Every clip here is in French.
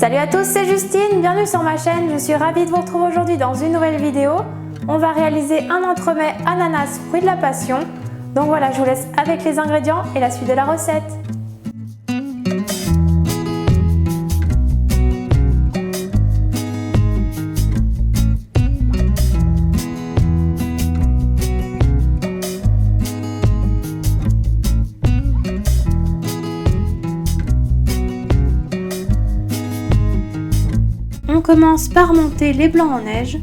Salut à tous, c'est Justine, bienvenue sur ma chaîne, je suis ravie de vous retrouver aujourd'hui dans une nouvelle vidéo. On va réaliser un entremets ananas fruit de la passion. Donc voilà, je vous laisse avec les ingrédients et la suite de la recette. On commence par monter les blancs en neige.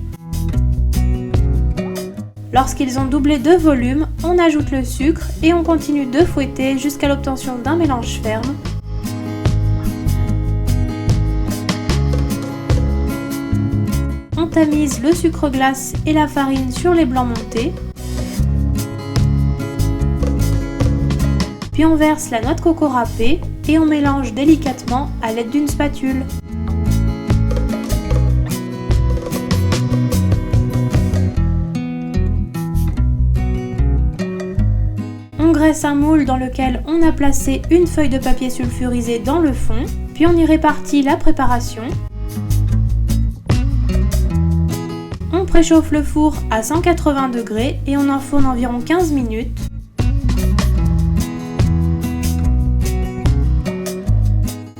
Lorsqu'ils ont doublé de volume, on ajoute le sucre et on continue de fouetter jusqu'à l'obtention d'un mélange ferme. On tamise le sucre glace et la farine sur les blancs montés. Puis on verse la noix de coco râpée et on mélange délicatement à l'aide d'une spatule. On graisse un moule dans lequel on a placé une feuille de papier sulfurisé dans le fond, puis on y répartit la préparation. On préchauffe le four à 180 degrés et on enfourne environ 15 minutes.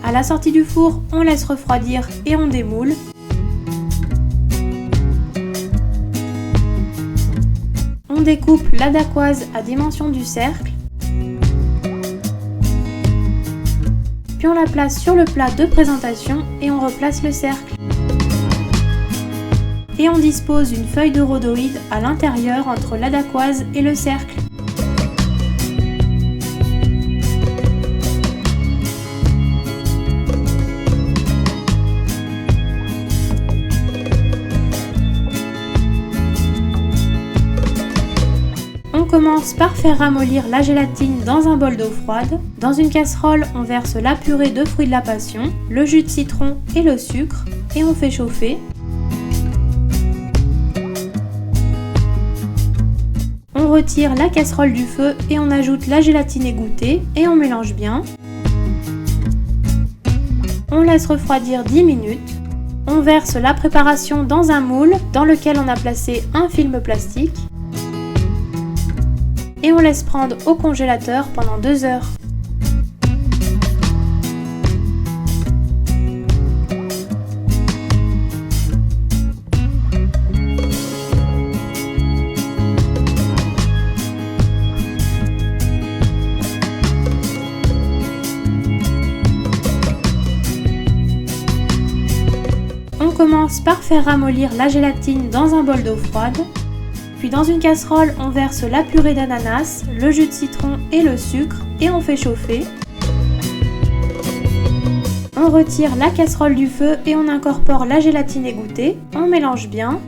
À la sortie du four, on laisse refroidir et on démoule. On découpe la dacquoise à dimension du cercle. Puis on la place sur le plat de présentation et on replace le cercle. Et on dispose une feuille de rhodoïde à l'intérieur entre la dacquoise et le cercle. On commence par faire ramollir la gélatine dans un bol d'eau froide. Dans une casserole, on verse la purée de fruits de la passion, le jus de citron et le sucre et on fait chauffer. On retire la casserole du feu et on ajoute la gélatine égouttée et on mélange bien. On laisse refroidir 10 minutes. On verse la préparation dans un moule dans lequel on a placé un film plastique. Et on laisse prendre au congélateur pendant 2 heures. On commence par faire ramollir la gélatine dans un bol d'eau froide. Puis dans une casserole, on verse la purée d'ananas, le jus de citron et le sucre et on fait chauffer. On retire la casserole du feu et on incorpore la gélatine égouttée, on mélange bien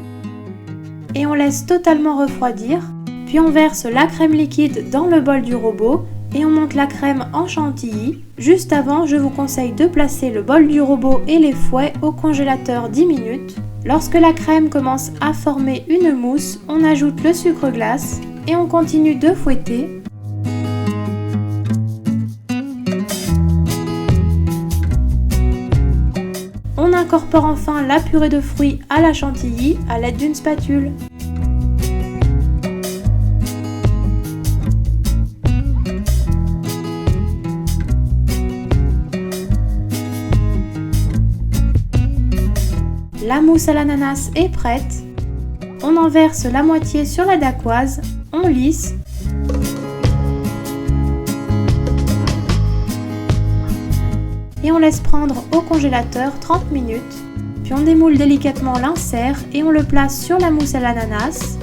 et on laisse totalement refroidir. Puis on verse la crème liquide dans le bol du robot et on monte la crème en chantilly. Juste avant, je vous conseille de placer le bol du robot et les fouets au congélateur 10 minutes. Lorsque la crème commence à former une mousse, on ajoute le sucre glace et on continue de fouetter. On incorpore enfin la purée de fruits à la chantilly à l'aide d'une spatule. La mousse à l'ananas est prête. On en verse la moitié sur la dacquoise, on lisse. Et on laisse prendre au congélateur 30 minutes. Puis on démoule délicatement l'insert et on le place sur la mousse à l'ananas.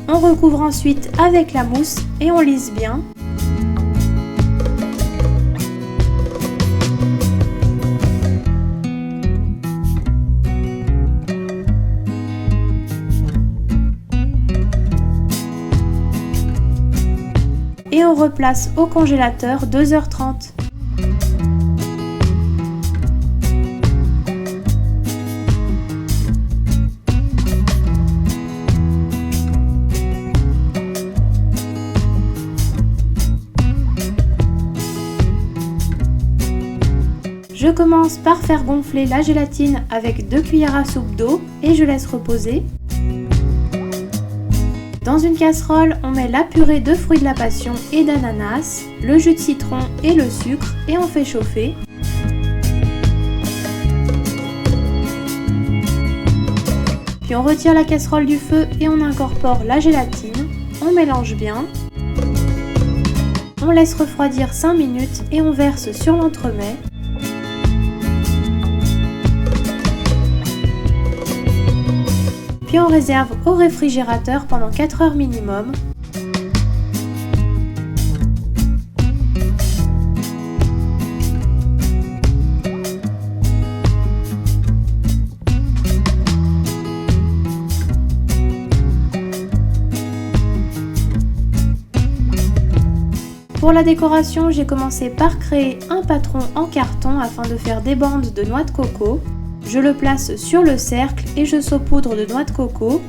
On recouvre ensuite avec la mousse et on lisse bien. Et on replace au congélateur 2h30. Je commence par faire gonfler la gélatine avec 2 cuillères à soupe d'eau et je laisse reposer. Dans une casserole, on met la purée de fruits de la passion et d'ananas, le jus de citron et le sucre et on fait chauffer. Puis on retire la casserole du feu et on incorpore la gélatine, on mélange bien. On laisse refroidir 5 minutes et on verse sur l'entremets. Puis on réserve au réfrigérateur pendant 4 heures minimum. Pour la décoration, j'ai commencé par créer un patron en carton afin de faire des bandes de noix de coco. Je le place sur le cercle et je saupoudre de noix de coco.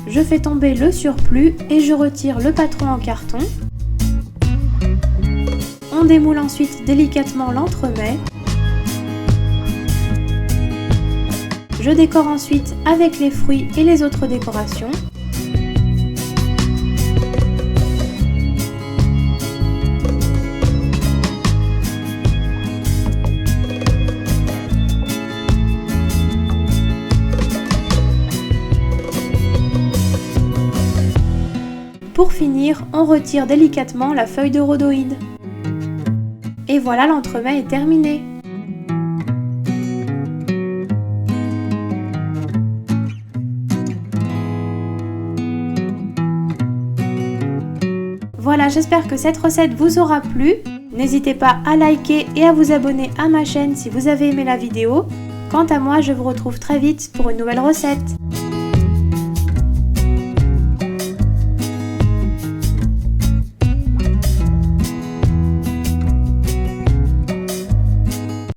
Je fais tomber le surplus et je retire le patron en carton. On démoule ensuite délicatement l'entremets. Je décore ensuite avec les fruits et les autres décorations. Pour finir, on retire délicatement la feuille de rhodoïde. Et voilà, l'entremets est terminé. Voilà, j'espère que cette recette vous aura plu. N'hésitez pas à liker et à vous abonner à ma chaîne si vous avez aimé la vidéo. Quant à moi, je vous retrouve très vite pour une nouvelle recette.